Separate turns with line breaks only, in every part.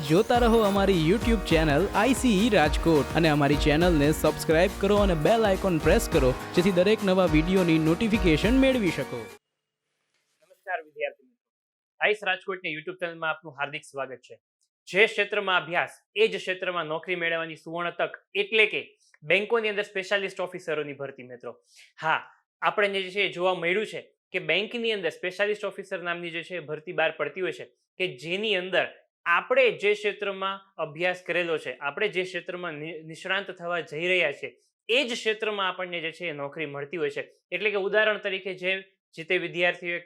જોતા રહો અમારી યુટ્યુબ ચેનલ આઈસીઈ રાજકોટ અને અમારી ચેનલને સબસ્ક્રાઇબ કરો અને બેલ આઇકોન પ્રેસ કરો જેથી દરેક નવા વિડીયોની નોટિફિકેશન મેળવી શકો.
નમસ્કાર વિદ્યાર્થી મિત્રો, આઈસ રાજકોટની યુટ્યુબ ચેનલમાં આપનું હાર્દિક સ્વાગત છે. જે ક્ષેત્રમાં અભ્યાસ એ જ ક્ષેત્રમાં નોકરી મેળવવાની સુવર્ણ તક, એટલે કે બેંકોની અંદર સ્પેશિયાલિસ્ટ ઓફિસરોની ભરતી. મિત્રો, હા, આપણે જે છે જોવા મળ્યું છે કે બેંકની અંદર સ્પેશિયાલિસ્ટ ઓફિસર નામની જે છે ભરતી બહાર પડતી હોય છે કે જેની અંદર આપણે જે ક્ષેત્રમાં અભ્યાસ કરેલો છે, આપણે જે ક્ષેત્રમાં નિષ્ણાંત થવા જઈ રહ્યા છે એ જ ક્ષેત્રમાં આપણને જે છે નોકરી મળતી હોય છે. એટલે કે ઉદાહરણ તરીકે જે તે વિદ્યાર્થીઓ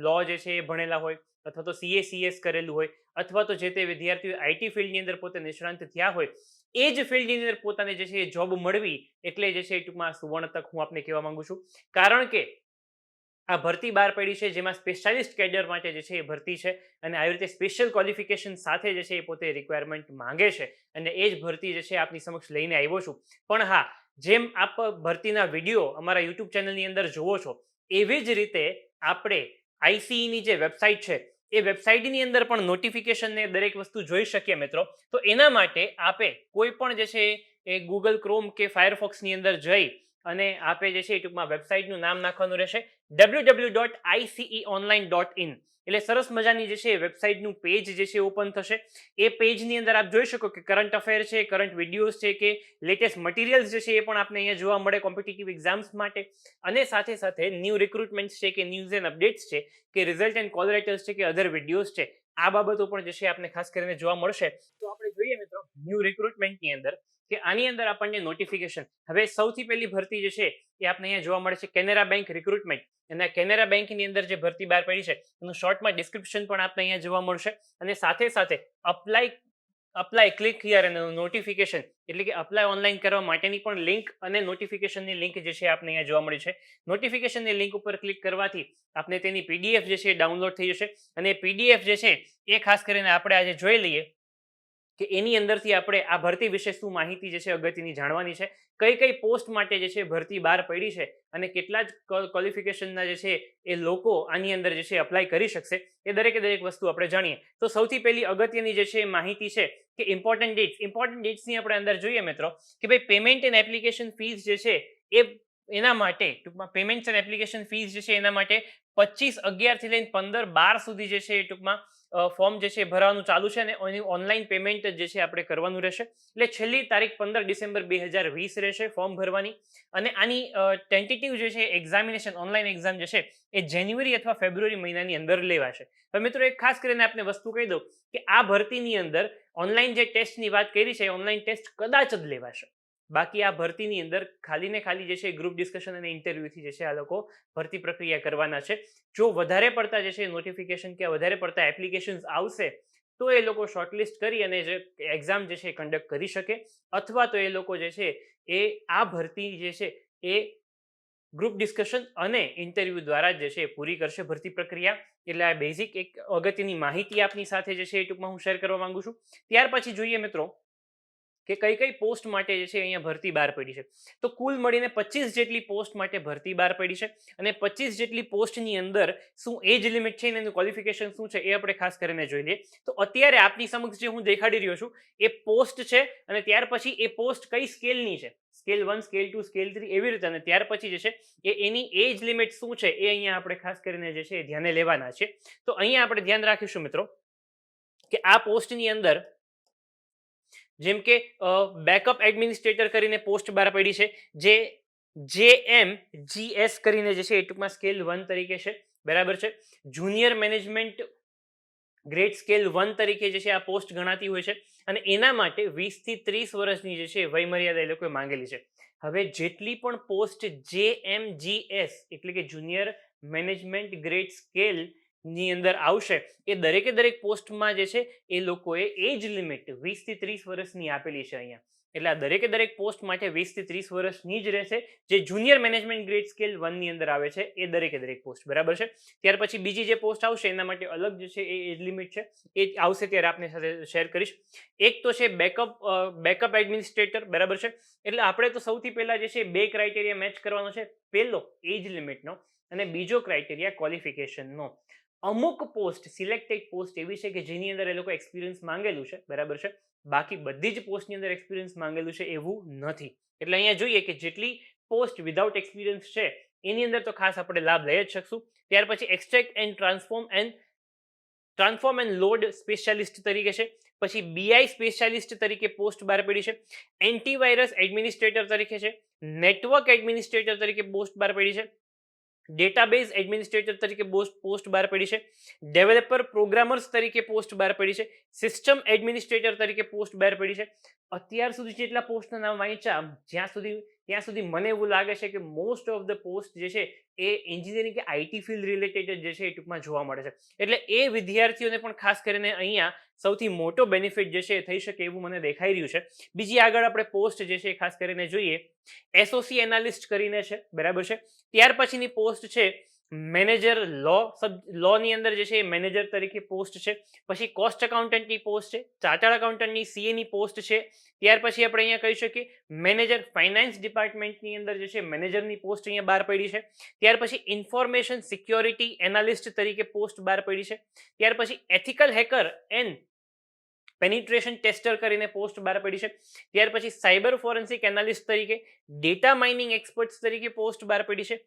લો જે છે એ ભણેલા હોય, અથવા તો CS કરેલું હોય, અથવા તો જે તે વિદ્યાર્થીઓ આઈટી ફિલ્ડની અંદર પોતે નિષ્ણાંત થયા હોય, એ જ ફિલ્ડની અંદર પોતાને જે છે જોબ મળવી એટલે જે છે ટૂંકમાં સુવર્ણ તક હું આપને કહેવા માંગુ છું. કારણ કે આ ભરતી બહાર પડી છે જેમાં સ્પેશિયાલિસ્ટ કેડર માટે જે છે એ ભરતી છે અને આવી રીતે સ્પેશિયલ ક્વોલિફિકેશન સાથે જે છે એ પોતે રિક્વાયરમેન્ટ માંગે છે અને એ જ ભરતી જે છે આપની સમક્ષ લઈને આવ્યો છું. પણ હા, જેમ આપ ભરતીના વિડીયો અમારા યુટ્યુબ ચેનલની અંદર જુઓ છો એવી જ રીતે આપણે આઈસીઈની જે વેબસાઇટ છે એ વેબસાઇટની અંદર પણ નોટિફિકેશન ને દરેક વસ્તુ જોઈ શકીએ. મિત્રો, તો એના માટે આપે કોઈ પણ જે છે એ ગૂગલ ક્રોમ કે ફાયરફોક્સની અંદર જઈ અને આપે જે છે ટૂંકમાં વેબસાઇટનું નામ નાખવાનું રહેશે www.iceonline.in. એટલે સરસ મજાની જે છે વેબસાઇટનું પેજ જે છે ઓપન થશે. એ પેજની અંદર આપ જોઈ શકો કે કરંટ અફેર છે, કરંટ વિડીયોઝ છે કે લેટેસ્ટ મટીરિયલ્સ જે છે એ પણ આપને અહીંયા જોવા મળે કોમ્પિટિટિવ એક્ઝામ્સ માટે. અને સાથે સાથે ન્યૂ રિક્રુટમેન્ટ્સ છે કે ન્યૂઝ એન્ડ અપડેટ્સ છે કે રિઝલ્ટ એન્ડ કોલ લેટર્સ છે કે અધર વિડીયોઝ છે, આ બાબતો પણ જે છે આપને ખાસ કરીને જોવા મળશે. તો આપણે જોઈએ મિત્રો ન્યૂ રિક્રુટમેન્ટની અંદર કે આની અંદર આપણને નોટિફિકેશન, હવે સૌથી પહેલી ભરતી જે છે એ આપને અહીંયા જોવા મળે છે કેનેરા બેંક રિક્રુટમેન્ટ. અને કેનેરા બેંકની અંદર જે ભરતી બહાર પડી છે એનું શોર્ટમાં ડિસ્ક્રિપ્શન પણ આપને અહીંયા જોવા મળશે. અને સાથે સાથે અપ્લાય ક્લિક હિયર અને નોટિફિકેશન, એટલે કે અપ્લાય ઓનલાઈન કરવા માટેની પણ લિંક અને નોટિફિકેશનની લિંક જે છે આપને અહીંયા જોવા મળી છે. નોટિફિકેશનની લિંક ઉપર ક્લિક કરવાથી આપને તેની પીડીએફ જે છે ડાઉનલોડ થઈ જશે અને પીડીએફ જે છે એ ખાસ કરીને આપણે આજે જોઈ લઈએ કે એની અંદરથી આપણે આ ભરતી વિશે શું માહિતી જે છે અગત્યની જાણવાની છે, કઈ કઈ પોસ્ટ માટે જે છે ભરતી બહાર પડી છે અને કેટલા જ ક્વોલિફિકેશનના જે છે એ લોકો આની અંદર જે છે અપ્લાય કરી શકશે, એ દરેકે દરેક વસ્તુ આપણે જાણીએ. તો સૌથી પહેલી અગત્યની જે છે માહિતી છે કે ઇમ્પોર્ટન્ટ ડેટ્સની આપણે અંદર જોઈએ મિત્રો કે ભાઈ પેમેન્ટ એન્ડ એપ્લિકેશન ફીસ જે છે એ એના માટે ટૂંકમાં પેમેન્ટ એન્ડ એપ્લિકેશન ફીસ જે છે એના માટે 25/11 થી લઈને 15/12 સુધી જે છે એ ટૂંકમાં ફોર્મ જે છે ભરવાનું ચાલુ છે અને ઓનલાઈન પેમેન્ટ જે છે આપણે કરવાનું રહેશે. એટલે છેલ્લી તારીખ 15 ડિસેમ્બર 2020 રહેશે ફોર્મ ભરવાની. અને આની ટેન્ટેટિવ જે છે એક્ઝામિનેશન, ઓનલાઈન એક્ઝામ જે છે એ જાન્યુઆરી અથવા ફેબ્રુઆરી મહિનાની અંદર લેવાશે. હવે મિત્રો એક ખાસ કરીને આપને વસ્તુ કહી દઉં કે આ ભરતીની અંદર ઓનલાઈન જે ટેસ્ટની વાત કરી છે ઓનલાઈન ટેસ્ટ કદાચ જ લેવાશે. બાકી આ ભરતીની અંદર ખાલી ને ખાલી જે છે ગ્રુપ ડિસ્કશન અને ઇન્ટરવ્યુથી જે છે આ લોકો ભરતી પ્રક્રિયા કરવાના છે. જો વધારે પડતા જે છે નોટિફિકેશન કે વધારે પડતા એપ્લિકેશન્સ આવશે તો એ લોકો શોર્ટલિસ્ટ કરી અને જે એક્ઝામ જે છે કન્ડક્ટ કરી શકે, અથવા તો એ લોકો જે છે એ આ ભરતી જે છે એ ગ્રુપ ડિસ્કશન અને ઇન્ટરવ્યુ દ્વારા જે છે પૂરી કરશે ભરતી પ્રક્રિયા. એટલે આ બેઝિક એક અગત્યની માહિતી આપની સાથે જે છે એ ટૂંકમાં હું શેર કરવા માંગુ છું. ત્યાર પછી જોઈએ મિત્રો કે કઈ કઈ પોસ્ટ માટે જે છે અહીંયા ભરતી બહાર પડી છે. તો કુલ મળીને 25 જેટલી પોસ્ટ માટે ભરતી બહાર પડી છે અને 25 જેટલી પોસ્ટની અંદર શું એજ લિમિટ છે અને એનું ક્વોલિફિકેશન શું છે એ આપણે ખાસ કરીને જોઈ લઈએ. તો અત્યારે આપની સમક્ષ જે હું દેખાડી રહ્યો છું એ પોસ્ટ છે અને ત્યાર પછી એ પોસ્ટ કઈ સ્કેલની છે, સ્કેલ 1, સ્કેલ 2, સ્કેલ 3 એવી રીતે, અને ત્યાર પછી જે છે એ એની એજ લિમિટ શું છે એ અહીંયા આપણે ખાસ કરીને જે છે એ ધ્યાને લેવાના છે. તો અહીંયા આપણે ધ્યાન રાખીશું મિત્રો કે આ પોસ્ટની અંદર જેમ કે બેકઅપ એડમિનિસ્ટ્રેટર કરીને પોસ્ટ બહાર પડી છે, જે JMGS કરીને જે છે એ ટૂંકમાં સ્કેલ 1 તરીકે છે, બરાબર છે. જુનિયર મેનેજમેન્ટ ગ્રેડ સ્કેલ 1 તરીકે જે છે આ પોસ્ટ ગણાતી હોય છે અને એના માટે 20 થી 30 વર્ષની જે છે વય મર્યાદા એ લોકોએ માંગેલી છે. હવે જેટલી પણ પોસ્ટ JMGS એટલે કે જુનિયર મેનેજમેન્ટ ગ્રેડ સ્કેલ ની અંદર આવશે એ દરેકે દરેક પોસ્ટમાં જે છે એ લોકોએ એજ લિમિટ 20 થી 30 વર્ષની આપેલી છે અહીંયા. એટલે આ દરેકે દરેક પોસ્ટ માટે 20 થી 30 વર્ષની જ રહેશે, જે જુનિયર મેનેજમેન્ટ ગ્રેડ સ્કેલ 1 ની અંદર આવે છે એ દરેકે દરેક પોસ્ટ, બરાબર છે. ત્યાર પછી બીજી જે પોસ્ટ આવશે એના માટે અલગ જે છે એ એજ લિમિટ છે, એ આવશે ત્યારે આપની સાથે શેર કરીશ. એક તો છે બેકઅપ એડમિનિસ્ટ્રેટર, બરાબર છે. એટલે આપણે તો સૌથી પહેલા જે છે બે ક્રાઇટેરિયા મેચ કરવાનો છે, પહેલો એજ લિમિટનો અને બીજો ક્રાઇટેરિયા ક્વોલિફિકેશનનો. અમુક પોસ્ટ સિલેક્ટેડ પોસ્ટ એવી છે કે જેની અંદર એ લોકો એક્સપિરિયન્સ માંગેલું છે, બરાબર છે, બાકી બધી જ પોસ્ટની અંદર એક્સપિરિયન્સ માંગેલું છે એવું નથી. એટલે અહીંયા જોઈએ કે જેટલી પોસ્ટ વિધાઉટ એક્સપિરિયન્સ છે એની અંદર તો ખાસ આપણે લાભ લઈ જ શકશું. ત્યાર પછી extract and transform end load specialist તરીકે છે. પછી બીઆઈ સ્પેશિયાલિસ્ટ તરીકે પોસ્ટ બહાર પડી છે. એન્ટીવાયરસ એડમિનિસ્ટ્રેટર તરીકે છે. નેટવર્ક એડમિનિસ્ટ્રેટર તરીકે પોસ્ટ બહાર પડી છે. ડેટાબેઝ એડમિનિસ્ટ્રેટર તરીકે પોસ્ટ બહાર પડી છે. ડેવલપર પ્રોગ્રામર્સ તરીકે પોસ્ટ બહાર પડી છે. સિસ્ટમ એડમિનિસ્ટ્રેટર તરીકે પોસ્ટ બહાર પડી છે. અત્યાર સુધી જેટલા પોસ્ટના નામ વાંચ્યા ત્યાં સુધી મને એવું લાગે છે કે મોસ્ટ ઓફ ધ પોસ્ટ જે છે એ એન્જિનિયરિંગ કે આઈટી ફિલ્ડ રિલેટેડ જે છે એ ટૂંકમાં જોવા મળે છે. એટલે એ વિદ્યાર્થીઓને પણ ખાસ કરીને અહીંયા સૌથી મોટો બેનિફિટ જે છે એ થઈ શકે એવું મને દેખાઈ રહ્યું છે. બીજી આગળ આપણે પોસ્ટ જે છે એ ખાસ કરીને જોઈએ, એસઓસી એનાલિસ્ટ કરીને છે, બરાબર છે. ત્યાર પછીની પોસ્ટ છે મેનેજર લો ની અંદર જે છે એ મેનેજર તરીકે પોસ્ટ છે. પછી કોસ્ટ એકાઉન્ટન્ટની પોસ્ટ છે. ચાર્ટર્ડ એકાઉન્ટન્ટની સીએ ની પોસ્ટ છે. ત્યાર પછી આપણે અહીંયા કહી શકીએ મેનેજર ફાઇનાન્સ ડિપાર્ટમેન્ટની અંદર જે છે મેનેજરની પોસ્ટ અહીંયા બહાર પડી છે. ત્યાર પછી ઇન્ફોર્મેશન સિક્યોરિટી એનાલિસ્ટ તરીકે પોસ્ટ બહાર પડી છે. ત્યાર પછી ethical hacker and penetration tester કરીને પોસ્ટ બહાર પડી છે. ત્યાર પછી સાયબર ફોરેન્સિક એનાલિસ્ટ તરીકે, ડેટા માઇનિંગ એક્સપર્ટ્સ તરીકે પોસ્ટ બહાર પડી છે.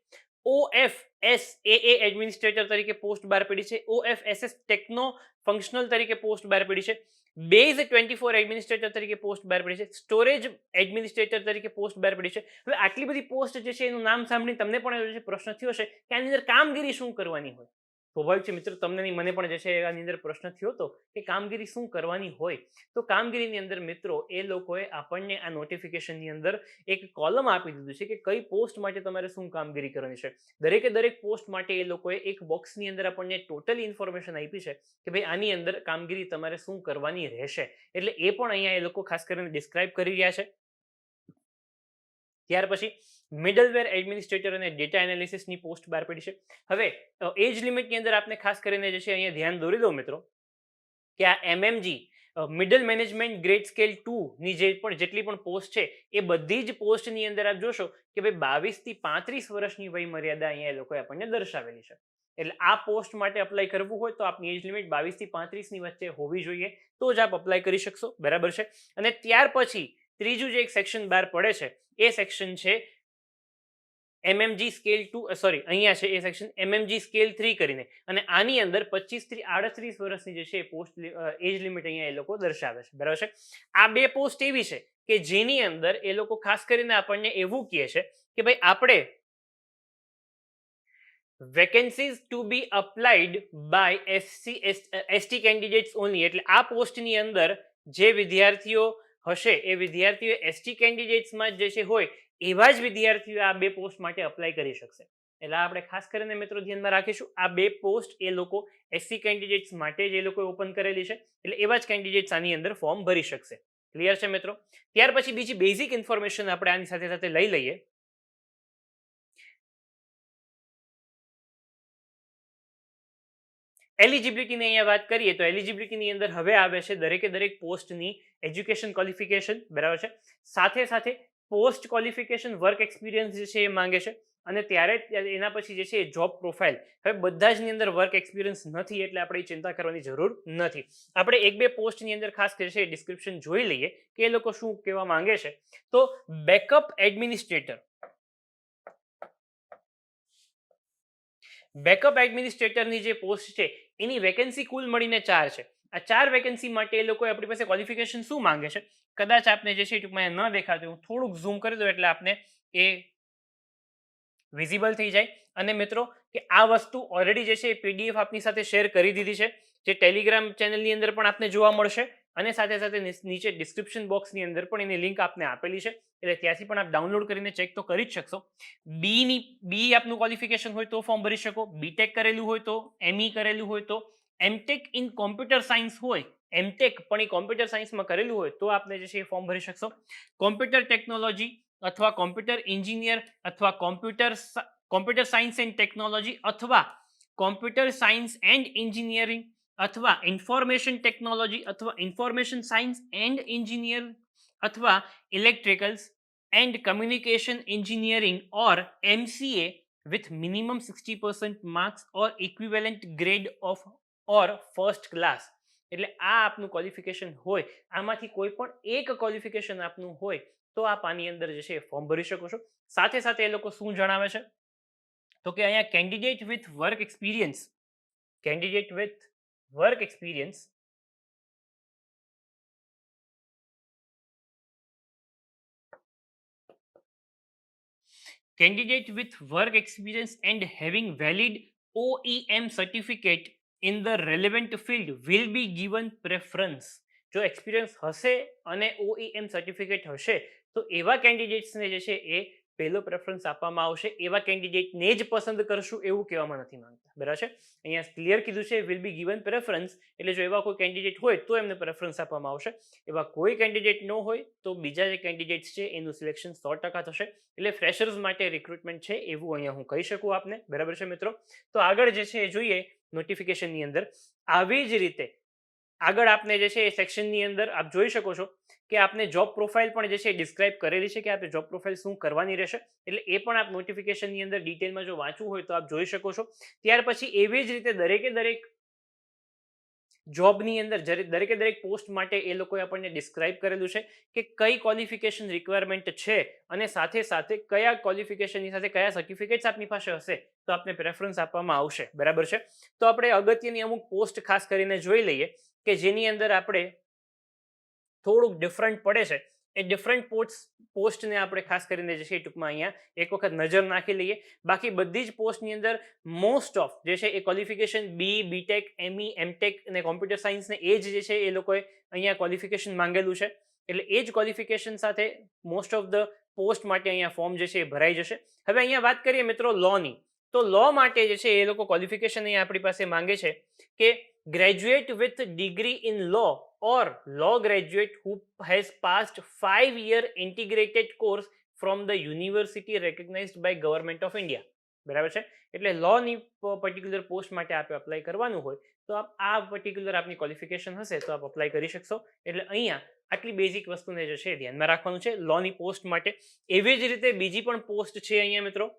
OFSAA એડમિનિસ્ટ્રેટર તરીકે પોસ્ટ બહાર પડી છે. OFSS ટેકનો ફંક્શનલ તરીકે પોસ્ટ બહાર પડી છે. બેઝ 24 એડમિનિસ્ટ્રેટર તરીકે પોસ્ટ બહાર પડી છે. સ્ટોરેજ એડમિનિસ્ટ્રેટર તરીકે પોસ્ટ બહાર પડી છે. હવે આટલી બધી પોસ્ટ જે છે એનું નામ સાંભળીને તમને પણ પ્રશ્ન થયો હશે કે આની અંદર કામગીરી શું કરવાની હોય. સ્વાભાવિક છે મિત્રો, તમને નહીં મને પણ જે છે આની અંદર પ્રશ્ન થયો હતો કે કામગીરી શું કરવાની હોય. તો કામગીરીની અંદર મિત્રો એ લોકોએ આપણને આ નોટિફિકેશનની અંદર એક કોલમ આપી દીધું છે કે કઈ પોસ્ટ માટે તમારે શું કામગીરી કરવાની છે. દરેક પોસ્ટ માટે એ લોકોએ એક બોક્સની અંદર આપણને ટોટલ ઇન્ફોર્મેશન આપી છે કે ભાઈ આની અંદર કામગીરી તમારે શું કરવાની રહેશે. એટલે એ પણ અહીંયા એ લોકો ખાસ કરીને ડિસ્ક્રાઇબ કરી રહ્યા છે. ત્યાર પછી મિડલવેર એડમિનિસ્ટ્રેટર અને ડેટા એનાલિસિસની પોસ્ટ બહાર પડી છે. હવે એજ લિમિટની અંદર આપણે ખાસ કરીને જે છે અહીંયા ધ્યાન દોરી દો મિત્રો કે આ MMG middle management grade scale 2 ની જેટલી પણ પોસ્ટ છે એ બધી જ પોસ્ટની અંદર આપ જોશો કે ભાઈ 22 થી 35 વર્ષની વય મર્યાદા અહીંયા એ લોકોએ આપણને દર્શાવેલી છે. એટલે આ પોસ્ટ માટે અપ્લાય કરવું હોય તો આપની એજ લિમિટ 22 થી 35 ની વચ્ચે હોવી જોઈએ, તો જ આપ અપ્લાય કરી શકશો, બરાબર છે. અને ત્યાર પછી ત્રીજું જે એક સેક્શન બહાર પડે છે એ સેક્શન છે MMG સ્કેલ 2, સોરી અહીંયા છે એ સેક્શન MMG સ્કેલ 3 કરીને, અને આની અંદર 25 થી 38 વર્ષની જે છે પોસ્ટ એજ લિમિટ અહીંયા એ લોકો દર્શાવે છે, બરાબર છે. આ બે પોસ્ટ એવી છે કે જેની અંદર એ લોકો ખાસ કરીને આપણને એવું કહે છે કે ભાઈ આપણે vacancies to be applied by ST candidates only. એટલે આ પોસ્ટની અંદર જે વિદ્યાર્થીઓ હશે એ વિદ્યાર્થીઓ ST કેન્ડિડેટ્સમાં જે છે હોય એવા જ વિદ્યાર્થીઓ આ બે પોસ્ટ માટે અપ્લાય કરી શકશે. એટલે આપણે ખાસ કરીને મિત્રો ધ્યાનમાં રાખીશું આ બે પોસ્ટ એ લોકો SC કેન્ડિડેટ્સ માટે જ એ લોકો ઓપન કરેલી છે. એટલે એવા જ કેન્ડિડેટ્સ આની અંદર ફોર્મ ભરી શકશે. ક્લિયર છે મિત્રો? ત્યાર પછી બીજી બેઝિક ઇન્ફોર્મેશન આપણે આની સાથે સાથે લઈ લઈએ. એલિજિબિલિટીની અહીંયા વાત કરીએ તો એલિજિબિલિટીની અંદર હવે આવે છે દરેક પોસ્ટની એજ્યુકેશન ક્વોલિફિકેશન, બરાબર છે. સાથે સાથે પોસ્ટ ક્વોલિફિકેશન વર્ક એક્સપિરિયન્સ જે છે એ માંગે છે, અને ત્યારે એના પછી જે છે એ જોબ પ્રોફાઇલ. હવે બધા જ ની અંદર વર્ક એક્સપિરિયન્સ નથી એટલે આપણે ચિંતા કરવાની જરૂર નથી. આપણે એક બે પોસ્ટની અંદર ખાસ કરીને ડિસ્ક્રિપ્શન જોઈ લઈએ કે એ લોકો શું કહેવા માંગે છે. તો બેકઅપ એડમિનિસ્ટ્રેટરની જે પોસ્ટ છે એની વેકેન્સી કુલ મળીને 4 છે. આ 4 વેકેન્સી માટે એ લોકો આપણી પાસે ક્વોલિફિકેશન શું માંગે છે કદાચ આપને જે છે ટૂંકમાં ન દેખાતું, હું થોડુંક ઝૂમ કરી દઉં એટલે આપને એ વિઝિબલ થઈ જાય. અને મિત્રો કે આ વસ્તુ ઓલરેડી જે છે એ PDF આપની સાથે શેર કરી દીધી છે, જે ટેલિગ્રામ ચેનલની અંદર પણ આપને જોવા મળશે, અને સાથે સાથે નીચે ડિસ્ક્રિપ્શન બોક્સની અંદર પણ એની લિંક આપને આપેલી છે, એટલે ત્યાંથી પણ આપ ડાઉનલોડ કરીને ચેક તો કરી જ શકશો. બી આપનું ક્વોલિફિકેશન હોય તો ફોર્મ ભરી શકો, બીટેક કરેલું હોય તો, ME કરેલું હોય તો, એમટેક ઇન કોમ્પ્યુટર સાયન્સ હોય, એમટેક પણ એ કોમ્પ્યુટર સાયન્સમાં કરેલું હોય તો આપને જે છે એ ફોર્મ ભરી શકશો. કોમ્પ્યુટર ટેકનોલોજી અથવા કોમ્પ્યુટર એન્જિનિયર અથવા કોમ્પ્યુટર સાયન્સ એન્ડ ટેકનોલોજી અથવા કોમ્પ્યુટર સાયન્સ એન્ડ એન્જિનિયરિંગ અથવા ઇન્ફોર્મેશન ટેકનોલોજી અથવા ઇન્ફોર્મેશન સાયન્સ એન્ડ એન્જિનિયર અથવા electricals and communication engineering or MCA with minimum 60% marks or equivalent grade of or first class. એટલે આ આપનું qualification હોય, આમાંથી કોઈ પણ એક ક્વોલિફિકેશન આપનું હોય તો આપ આની અંદર જે છે ફોર્મ ભરી શકો છો. સાથે સાથે એ લોકો શું જણાવે છે તો કે અહીંયા candidate with work experience candidate with work experience and having valid OEM certificate in the relevant field will be given preference. જો એક્સપિરિયન્સ હશે અને OEM સર્ટિફિકેટ હશે તો એવા કેન્ડિડેટ્સને જે છે એ પહેલો પ્રેફરન્સ આપવામાં આવશે. એવા કેન્ડિડેટને જ પસંદ કરશું એવું કહેવામાં નથી માંગતા. બરાબર છે, અહીંયા ક્લિયર કીધું છે વિલ બી ગિવન પ્રેફરન્સ, એટલે જો એવા કોઈ કેન્ડિડેટ હોય તો એમને પ્રેફરન્સ આપવામાં આવશે. એવા કોઈ કેન્ડિડેટ ન હોય તો બીજા જે કેન્ડિડેટ્સ છે એનું સિલેક્શન 100% થશે. એટલે ફ્રેશર્સ માટે રિક્રુટમેન્ટ છે એવું અહીંયા હું કહી શકું આપને. બરાબર છે મિત્રો, તો આગળ જે છે એ જોઈએ નોટિફિકેશનની અંદર. આવી જ રીતે આગળ આપને જે છે એ સેક્શનની અંદર આપ જોઈ શકો છો કે આપને જોબ પ્રોફાઇલ પણ જે છે ડિસ્ક્રાઇબ કરેલી છે કે આપણે જોબ પ્રોફાઇલ શું કરવાની રહેશે. એટલે એ પણ આપ નોટિફિકેશનની અંદર ડિટેલમાં જો વાંચવું હોય તો આપ જોઈ શકો છો. ત્યાર પછી એવી જ રીતે દરેક જોબની અંદર દરેક પોસ્ટ માટે એ લોકોએ આપણને ડિસ્ક્રાઇબ કરેલું છે કે કઈ ક્વોલિફિકેશન રિક્વાયરમેન્ટ છે અને સાથે સાથે કયા ક્વોલિફિકેશનની સાથે કયા સર્ટિફિકેટ્સ આપની પાસે હશે તો આપને પ્રેફરન્સ આપવામાં આવશે. બરાબર છે, તો આપણે અગત્યની અમુક પોસ્ટ ખાસ કરીને જોઈ લઈએ કે જેની અંદર આપણે થોડુંક ડિફરન્ટ પડે છે. એ ડિફરન્ટ પોસ્ટને આપણે ખાસ કરીને જે છે ટૂંકમાં અહીંયા એક વખત નજર નાખી લઈએ. બાકી બધી જ પોસ્ટની અંદર મોસ્ટ ઓફ જે છે એ ક્વોલિફિકેશન બીટેક, એમઈ, એમટેક અને કોમ્પ્યુટર સાયન્સને એ જ જે છે એ લોકોએ અહીંયા ક્વોલિફિકેશન માંગેલું છે. એટલે એ જ ક્વોલિફિકેશન સાથે મોસ્ટ ઓફ ધ પોસ્ટ માટે અહીંયા ફોર્મ જે છે એ ભરાઈ જશે. હવે અહીંયા વાત કરીએ મિત્રો લોની, તો લો માટે જે છે એ લોકો ક્વોલિફિકેશન અહીંયા આપણી પાસે માંગે છે કે graduate with degree in law or law graduate who has passed 5-year integrated course from the university recognized by government of India. બરાબર છે, એટલે લોની પર્ટિક્યુલર પોસ્ટ માટે આપણે અપ્લાય કરવાનું હોય તો આપ આ પર્ટિક્યુલર આપની ક્વોલિફિકેશન હશે તો આપ અપ્લાય કરી શકશો. એટલે અહીંયા આટલી બેઝિક વસ્તુને જે છે ધ્યાનમાં રાખવાનું છે લોની પોસ્ટ માટે. એવી જ રીતે બીજી પણ પોસ્ટ છે અહીંયા મિત્રો,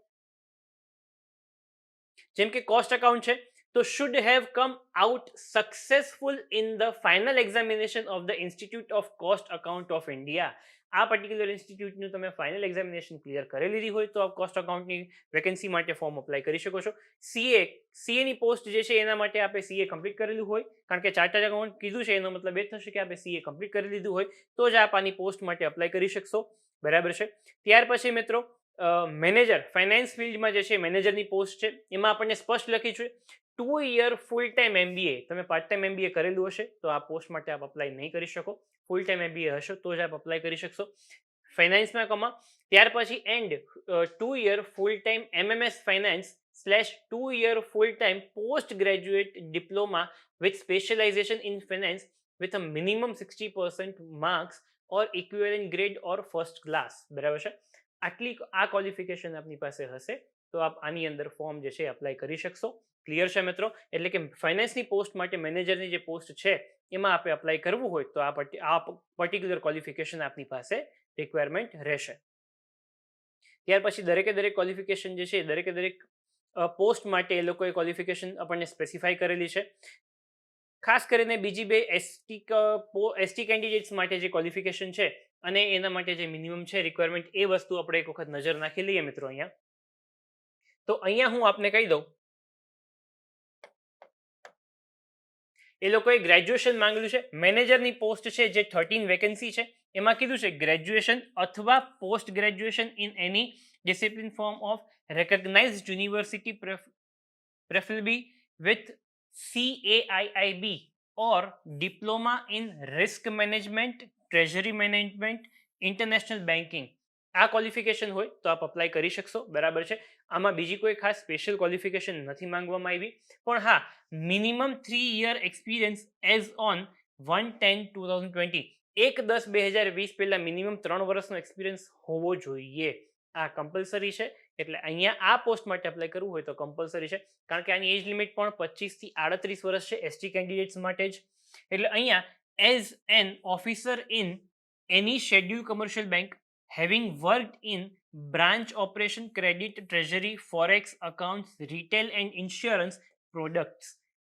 જેમ કે કોસ્ટ અકાઉન્ટ છે, તો should have come out successful in the final examination of the Institute of Cost Account of India. આ પર્ટિક્યુલર ઇન્સ્ટિટ્યૂટનું તમે ફાઇનલ એક્ઝામિનેશન ક્લિયર કરી લીધી હોય તો આપ કોસ્ટ અકાઉન્ટની વેકેન્સી માટે ફોર્મ અપ્લાય કરી શકો છો. સીએની પોસ્ટ જે છે એના માટે આપણે સીએ કમ્પ્લીટ કરેલું હોય, કારણ કે ચાર્ટર્ડ એકાઉન્ટ કીધું છે એનો મતલબ એ થશે કે આપણે સીએ કમ્પ્લીટ કરી લીધું હોય તો જ આપ આની પોસ્ટ માટે અપ્લાય કરી શકશો. બરાબર છે, ત્યાર પછી મિત્રો મેનેજર ફાઇનાન્સ ફિલ્ડમાં જે છે મેનેજરની પોસ્ટ છે એમાં આપણને સ્પષ્ટ લખ્યું છે 2 year ફૂલ ટાઈમ MBA. તમે પાર્ટ ટાઈમ MBA કરેલું હશે તો આ પોસ્ટ માટે આપ અપ્લાય નહીં કરી શકો. ફૂલ ટાઈમ MBA હશે તો જ આપ અપ્લાય કરી શકશો ફાઇનાન્સમાં. ત્યાર પછી and 2 year full time MMS finance / 2 year full time post graduate diploma with specialisation in finance with a minimum 60% marks or equivalent grade or first class. બરાબર છે, આટલી આ ક્વોલિફિકેશન આપની પાસે હશે તો આપ આની અંદર ફોર્મ જે છે અપ્લાય કરી શકશો. ક્લિયર છે મિત્રો, એટલે કે ફાઇનાન્સની પોસ્ટ માટે મેનેજરની જે પોસ્ટ છે એમાં આપણે અપ્લાય કરવું હોય તો આ પર્ટિક્યુલર ક્વોલિફિકેશન આપની પાસે રિક્વાયરમેન્ટ રહેશે. ત્યાર પછી દરેક ક્વોલિફિકેશન જે છે દરેક પોસ્ટ માટે એ લોકોએ ક્વોલિફિકેશન આપણને સ્પેસિફાઈ કરેલી છે. ખાસ કરીને બીજી બે એસટી કેન્ડિડેટ્સ માટે જે ક્વોલિફિકેશન છે અને એના માટે જે મિનિમમ છે રિક્વાયરમેન્ટ એ વસ્તુ આપણે એક વખત નજર નાખી લઈએ મિત્રો અહીંયા. તો અહીંયા હું આપને કહી દઉં, એ લોકોએ ગ્રેજ્યુએશન માંગેલું છે. મેનેજરની પોસ્ટ છે જે 13 વેકેન્સી છે એમાં કીધું છે ગ્રેજ્યુએશન અથવા post graduation in any discipline form of recognised university preferably with CAIIB or diploma in risk management, treasury management, international banking. આ ક્વોલિફિકેશન હોય તો આપ અપ્લાય કરી શકશો. બરાબર છે, આમાં બીજી કોઈ ખાસ સ્પેશિયલ ક્વોલિફિકેશન નથી માંગવામાં આવી, પણ હા minimum 3 year experience as on 1/10/2020 1/10/2020 પહેલા મિનિમમ 3 વર્ષનો એક્સપિરિયન્સ હોવો જોઈએ. આ કમ્પલસરી છે, એટલે અહીંયા આ પોસ્ટ માટે અપ્લાય કરવું હોય તો કમ્પલસરી છે, કારણ કે આની એજ લિમિટ પણ 25 થી 38 વર્ષ છે એસટી કેન્ડિડેટ્સ માટે જ. એટલે અહીંયા as an officer in any schedule commercial bank having worked in branch operation, credit, treasury, forex, accounts, retail and insurance products.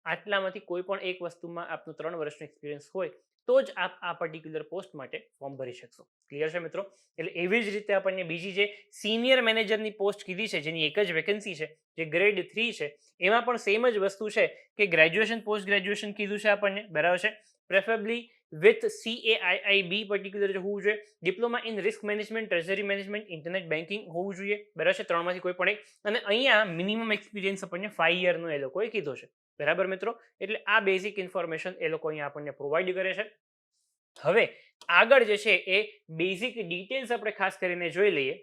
આટલામાંથી કોઈ પણ એક વસ્તુમાં આપનો 3 વર્ષનો એક્સપિરિયન્સ હોય તો જ આપ આ પર્ટિક્યુલર પોસ્ટ માટે ફોર્મ ભરી શકશો. ક્લિયર છે મિત્રો? એટલે એવી જ રીતે આપણને બીજી જે સિનિયર મેનેજરની પોસ્ટ કીધી છે, જેની એક જ વેકેન્સી છે, જે ગ્રેડ 3 છે, એમાં પણ સેમ જ વસ્તુ છે કે ગ્રેજ્યુએશન પોસ્ટ ગ્રેજ્યુએશન કીધું છે આપણને, બરાબર છે. પ્રેફરેબલી વિથ CAIIB પર્ટિક્યુલર હોવું જોઈએ, diploma in risk management, treasury management, internet banking હોવું જોઈએ, બરાબર છે. ત્રણમાંથી કોઈ પણ એક. અને અહીંયા મિનિમમ એક્સપિરિયન્સ આપણને 5 યરનો એ લોકોએ કીધો છે, બરાબર મિત્રો. એટલે આ બેઝિક ઇન્ફોર્મેશન એ લોકો અહીંયા આપણને પ્રોવાઈડ કરે છે. હવે આગળ જે છે એ બેઝિક ડિટેલ્સ આપણે ખાસ કરીને જોઈ લઈએ.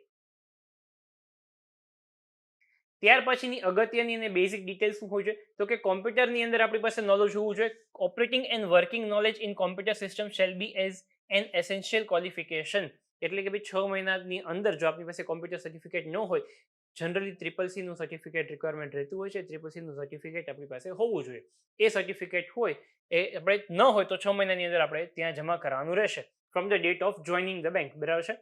ત્યાર પછીની અગત્યની અને બેઝિક ડિટેલ્સ શું હોય છે તો કે કોમ્પ્યુટરની અંદર આપણી પાસે નોલેજ હોવું જોઈએ. Operating and working knowledge in computer system shall be as an essential qualification. એટલે કે ભાઈ 6 મહિનાની અંદર જો આપણી પાસે કોમ્પ્યુટર સર્ટિફિકેટ ન હોય, જનરલી CCC નું સર્ટિફિકેટ રિક્વાયરમેન્ટ રહેતું હોય છે, CCC નું સર્ટિફિકેટ આપણી પાસે હોવું જોઈએ. એ સર્ટિફિકેટ હોય એ આપણે ન હોય તો 6 મહિનાની અંદર આપણે ત્યાં જમા કરવાનું રહેશે from the date of joining the bank, બરાબર છે.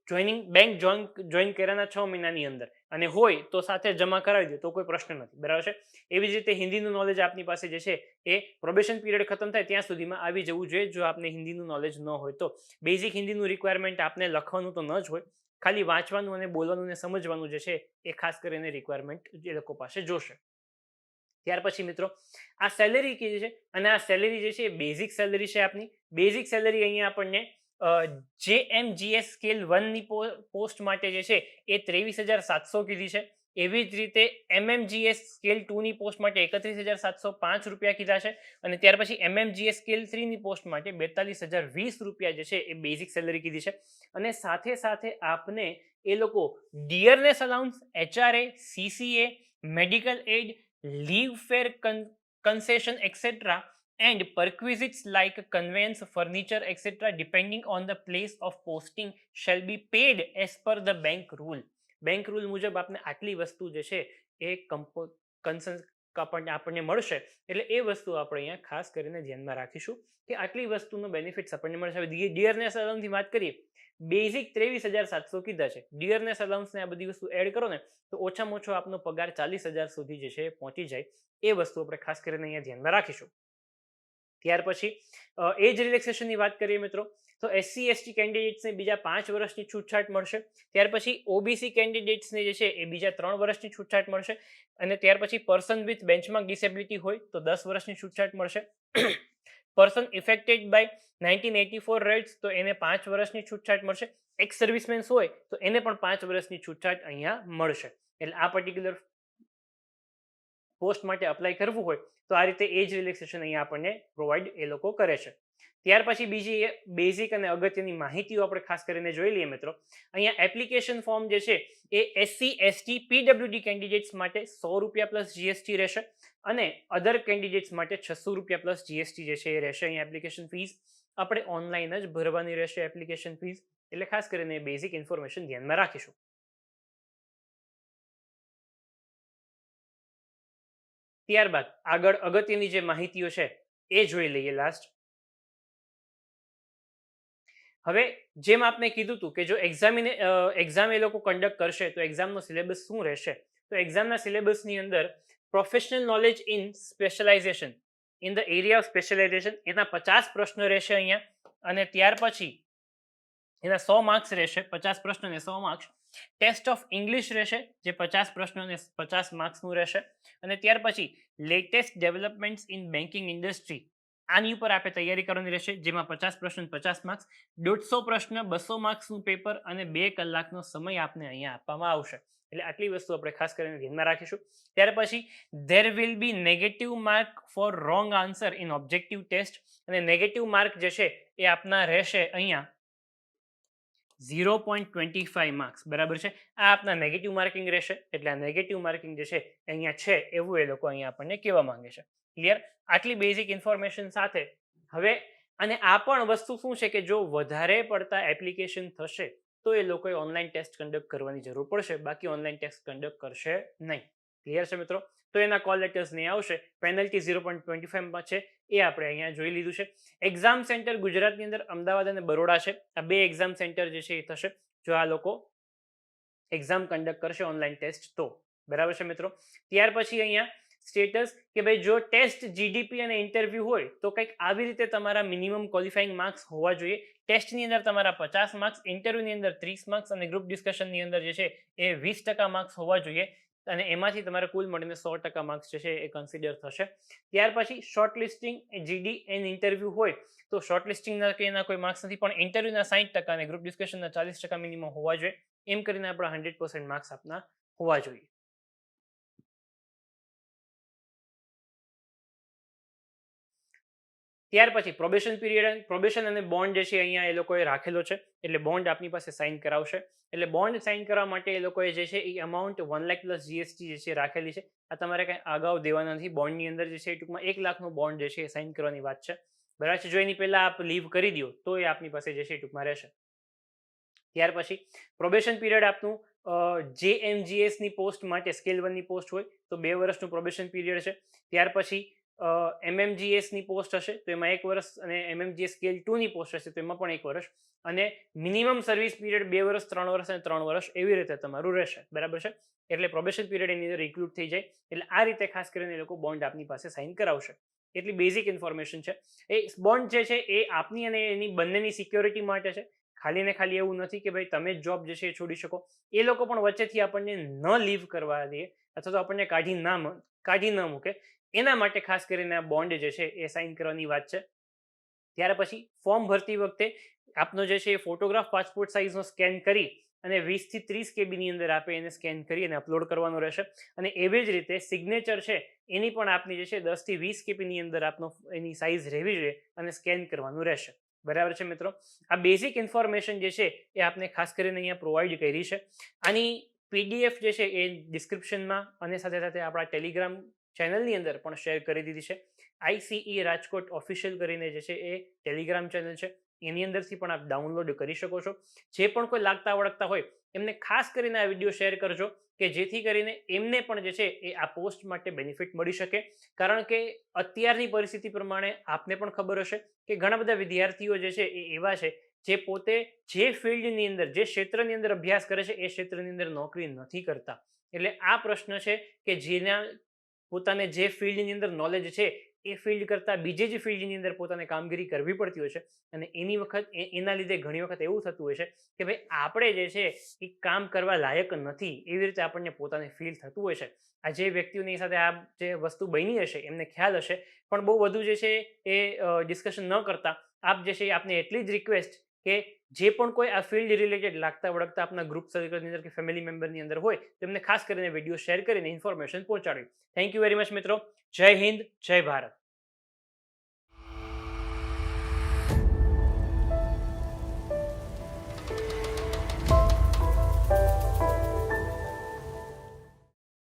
જોઈનિંગ બેંક જોઈન કર્યાના 6 મહિનાની અંદર અને હોય તો સાથે જમા કરાવી દે તો કોઈ પ્રશ્ન નથી, બરાબર છે. એવી જ રીતે હિન્દીનું નોલેજ આપની પાસે જે છે એ પ્રોબેશન પીરિયડ ખતમ થાય ત્યાં સુધીમાં આવી જવું જોઈએ જો આપને હિન્દીનું નોલેજ ન હોય તો. બેઝિક હિન્દીનું રિક્વાયરમેન્ટ આપને લખવાનું તો ન જ હોય, ખાલી વાંચવાનું અને બોલવાનું ને સમજવાનું જે છે એ ખાસ કરીને રિક્વાયરમેન્ટ એ લોકો પાસે જોશે. ત્યાર પછી મિત્રો આ સેલેરી કીધી છે અને આ સેલેરી જે છે એ બેઝિક સેલેરી છે આપની. બેઝિક સેલેરી અહીંયા આપણને JMGS સ્કેલ 1 ની પોસ્ટ માટે જે છે એ 23,700 કીધી છે. એવી જ રીતે MMGS સ્કેલ 2 ની પોસ્ટ માટે 31,705 રૂપિયા કીધા છે અને ત્યાર પછી MMGS સ્કેલ 3 ની પોસ્ટ માટે 42,020 રૂપિયા જે છે એ બેઝિક સેલરી કીધી છે. અને સાથે સાથે આપને એ લોકો dearness allowance, HRA, CCA, medical aid, leave fare concession etcetera and perquisites like conveyance, furniture, etc., depending on the place of posting, shall be paid as per the bank rule. Bank rule મુજબ આપને આટલી વસ્તુ જે છે એ આપણને મળશે. એટલે એ વસ્તુ આપણે અહીંયા ખાસ કરીને ધ્યાનમાં રાખીશું કે આટલી વસ્તુનો બેનિફિટ્સ આપણને મળશે. હવે ડિયરનેસ અલાઉન્સની વાત કરીએ, બેઝિક 23,700 કીધા છે. ડિયરનેસ અલાઉન્સને આ બધી વસ્તુ એડ કરો ને તો ઓછામાં ઓછો આપનો પગાર 40,000 સુધી જે છે પહોંચી જાય. એ વસ્તુ આપણે ખાસ કરીને અહીંયા ધ્યાનમાં રાખીશું. ત્યાર પછી એજ રિલેક્સેશનની વાત કરીએ મિત્રો તો SC/ST કેન્ડિડેટ્સને બીજા 5 વર્ષની છૂટછાટ મળશે. ત્યાર પછી OBC કેન્ડિડેટ્સને જે છે એ બીજા 3 વર્ષની છૂટછાટ મળશે અને ત્યાર પછી પર્સન વિથ બેન્ચમાર્ક ડિસેબિલિટી હોય તો 10 વર્ષની છૂટછાટ મળશે. પર્સન ઇફેક્ટેડ બાય 1984 રેટ્સ તો એને 5 વર્ષની છૂટછાટ મળશે. એક્સ સર્વિસમેન્સ હોય તો એને પણ 5 વર્ષની છૂટછાટ અહીંયા મળશે. એટલે આ પર્ટિક્યુલર પોસ્ટ માટે અપ્લાય કરવું હોય તો આ રીતે એજ રિલેક્સેશન અહીંયા આપણને પ્રોવાઈડ એ લોકો કરે છે. ત્યાર પછી બીજી બેઝિક અને અગત્યની માહિતીઓ આપણે ખાસ કરીને જોઈ લઈએ મિત્રો. અહીંયા એપ્લિકેશન ફોર્મ જે છે એ SC/ST PWD કેન્ડિડેટ્સ માટે 100 રૂપિયા પ્લસ GST રહેશે અને અધર કેન્ડિડેટ્સ માટે 600 રૂપિયા પ્લસ GST જે છે એ રહેશે. અહીંયા એપ્લિકેશન ફીસ આપણે ઓનલાઈન જ ભરવાની રહેશે એપ્લિકેશન ફીસ. એટલે ખાસ કરીને બેઝિક ઇન્ફોર્મેશન ધ્યાનમાં રાખીશું. ત્યારબાદ આગળ અગત્યની જે માહિતીઓ છે એ જોઈ લઈએ લાસ્ટ. હવે જેમ આપને કીધું હતું કે જો એક્ઝામ એ લોકો કન્ડક્ટ કરશે તો એક્ઝામનો સિલેબસ શું રહેશે તો એક્ઝામના સિલેબસની અંદર professional knowledge in specialisation in the area of specialisation એના 50 પ્રશ્નો રહેશે અહીંયા અને ત્યાર પછી એના 100 માર્ક્સ રહેશે. 50 પ્રશ્નો અને 100 માર્ક્સ. ટેસ્ટ ઓફ ઇંગ્લિશ રહેશે જે 50 પ્રશ્નો અને 50 માર્ક્સનું રહેશે અને ત્યાર પછી latest developments in banking industry આની ઉપર આપણે તૈયારી કરવાની રહેશે જેમાં 50 પ્રશ્નો 50 માર્ક્સ, 150 પ્રશ્ન, 200 માર્ક્સનું પેપર અને 2 કલાકનો સમય આપને અહીંયા આપવામાં આવશે. એટલે આટલી વસ્તુ આપણે ખાસ કરીને ધ્યાનમાં રાખીશું. ત્યાર પછી there will be negative mark for wrong answer in objective test અને નેગેટિવ માર્ક જે છે એ આપના રહેશે અહીંયા 0.25 માર્ક્સ, બરાબર છે. આ આપના નેગેટિવ માર્કિંગ રહેશે. એટલે આ નેગેટિવ માર્કિંગ જે છે અહીંયા છે એવું એ લોકો અહીંયા આપણને કહેવા માંગે છે. ક્લિયર? આટલી બેઝિક ઇન્ફોર્મેશન સાથે હવે અને આ પણ વસ્તુ શું છે કે જો વધારે પડતા એપ્લિકેશન થશે તો એ લોકોએ ઓનલાઈન ટેસ્ટ કન્ડક્ટ કરવાની જરૂર પડશે, બાકી ઓનલાઈન ટેસ્ટ કન્ડક્ટ કરશે નહીં. ક્લિયર છે મિત્રો? તો એના કોલ લેટર્સ નહીં આવશે. પેનલ્ટી 0.25 માં છે. એ આપણે અહીંયા જોઈ લીધું છે. એક્ઝામ સેન્ટર ગુજરાતની અંદર અમદાવાદ અને બરોડા છે. આ બે એક્ઝામ સેન્ટર જે છે એ થશે જો આ લોકો એક્ઝામ કન્ડક્ટ કરશે ઓનલાઈન ટેસ્ટ તો. બરાબર છે મિત્રો. ત્યાર પછી અહીંયા સ્ટેટસ કે ભાઈ જો ટેસ્ટ જીડીપી અને ઇન્ટરવ્યુ હોય તો કંઈક આવી રીતે તમારા મિનિમમ ક્વોલિફાઈંગ માર્ક્સ હોવા જોઈએ. ટેસ્ટની અંદર તમારા 50 માર્ક્સ, ઇન્ટરવ્યુની અંદર 30 માર્ક્સ અને ગ્રુપ ડિસ્કશનની અંદર જે છે એ 20% માર્ક્સ હોવા જોઈએ અને એમાંથી તમારે કુલ મળીને 100% માર્ક્સ જે છે એ કન્સિડર થશે. ત્યાર પછી short listing GD and interview હોય તો શોર્ટ લિસ્ટિંગના કે એના કોઈ માર્ક્સ નથી, પણ ઇન્ટરવ્યુના 60% અને ગ્રુપ ડિસ્કશનના 40% મિનિમમ હોવા જોઈએ. એમ કરીને આપણા 100% માર્ક્સ આપના હોવા જોઈએ. ત્યાર પછી પ્રોબેશન અને બોન્ડ જે છે અહીંયા એ લોકોએ રાખેલો છે. એટલે બોન્ડ આપની પાસે સાઇન કરાવશે. એટલે બોન્ડ સાઇન કરવા માટે એ લોકોએ જે છે એ અમાઉન્ટ 1 લાખ પ્લસ જીએસટી જે છે રાખેલી છે. આ તમારે કંઈ અગાઉ દેવાના નથી. બોન્ડની અંદર જે છે એ ટૂંકમાં 1 લાખનું બોન્ડ જે છે એ સાઇન કરવાની વાત છે. બરાબર છે. જો એની પહેલા આપ લીવ કરી દો તો એ આપની પાસે જે છે એ ટૂંકમાં રહેશે. ત્યાર પછી પ્રોબેશન પીરિયડ આપનું JMGS ની પોસ્ટ માટે સ્કેલ 1 ની પોસ્ટ હોય તો 2 વર્ષનું પ્રોબેશન પીરિયડ છે. ત્યાર પછી MMGS ની પોસ્ટ હશે તો એમાં 1 વર્ષ અને MMGS સ્કેલ 2 ની પોસ્ટ હશે તો એમાં પણ 1 વર્ષ અને મિનિમમ સર્વિસ પીરિયડ 2 વર્ષ, 3 વર્ષ અને 3 વર્ષ એવી રીતે તમારું રહેશે. બરાબર છે. એટલે પ્રોબેશન પીરિયડ એની અંદર ઇન્ક્લુડ થઈ જાય. એટલે આ રીતે ખાસ કરીને એ લોકો બોન્ડ આપની પાસે સાઇન કરાવશે. એટલી બેઝિક ઇન્ફોર્મેશન છે. એ બોન્ડ જે છે એ આપની અને એની બંનેની સિક્યોરિટી માટે છે. ખાલી ને ખાલી એવું નથી કે ભાઈ તમે જોબ જે છે એ છોડી શકો. એ લોકો પણ વચ્ચેથી આપણને ન લીવ કરવા દે અથવા તો આપણને કાઢી ન મૂકે એના માટે ખાસ કરીને આ બોન્ડ જે છે એ સાઇન કરવાની વાત છે. ત્યાર પછી ફોર્મ ભરતી વખતે આપનો જે છે એ ફોટોગ્રાફ પાસપોર્ટ સાઇઝનો સ્કેન કરી અને 20 થી 30 કેબીની અંદર આપે એને સ્કેન કરી અને અપલોડ કરવાનો રહેશે. અને એવી જ રીતે સિગ્નેચર છે એની પણ આપની જે છે 10 થી 20 કેબીની અંદર આપનો એની સાઇઝ રહેવી જોઈએ અને સ્કેન કરવાનું રહેશે. બરાબર છે મિત્રો. આ બેઝિક ઇન્ફોર્મેશન જે છે એ આપને ખાસ કરીને અહીંયા પ્રોવાઈડ કરી છે. આની PDF જે છે એ ડિસ્ક્રિપ્શનમાં અને સાથે સાથે આપણા ટેલિગ્રામ ચેનલની અંદર પણ શેર કરી દીધી છે. ICE રાજકોટ ઓફિશિયલ કરીને જે છે એ ટેલિગ્રામ ચેનલ છે. એની અંદરથી પણ આપ ડાઉનલોડ કરી શકો છો. જે પણ કોઈ લાગતા વળગતા હોય એમને ખાસ કરીને આ વિડીયો શેર કરજો કે જેથી કરીને એમને પણ જે છે એ આ પોસ્ટ માટે બેનિફિટ મળી શકે. કારણ કે અત્યારની પરિસ્થિતિ પ્રમાણે આપને પણ ખબર હશે કે ઘણા બધા વિદ્યાર્થીઓ જે છે એ એવા છે જે પોતે જે ફિલ્ડની અંદર, જે ક્ષેત્રની અંદર અભ્યાસ કરે છે એ ક્ષેત્રની અંદર નોકરી નથી કરતા. એટલે આ પ્રશ્ન છે કે જેના પોતાને જે ફિલ્ડની અંદર નોલેજ છે એ ફિલ્ડ કરતાં બીજી જ ફિલ્ડની અંદર પોતાને કામગીરી કરવી પડતી હોય છે અને એના લીધે ઘણી વખત એવું થતું હોય છે કે ભાઈ આપણે જે છે એ કામ કરવા લાયક નથી એવી રીતે આપણને પોતાને ફીલ થતું હોય છે. આ જે વ્યક્તિઓની સાથે આ જે વસ્તુ બની હશે એમને ખ્યાલ હશે, પણ બહુ વધુ જે છે એ ડિસ્કશન ન કરતા આપ જે છે આપને એટલી જ રિક્વેસ્ટ કે જે પણ કોઈ આ ફિલ્ડ રિલેટેડ લાગતા વળગતા આપના ગ્રુપ સર્કલની અંદર કે ફેમિલી મેમ્બરની અંદર હોય તેમને ખાસ કરીને વિડીયો શેર કરીને ઇન્ફોર્મેશન પહોંચાડવી. થેન્ક યુ વેરી મચ મિત્રો. જય હિન્દ, જય ભારત.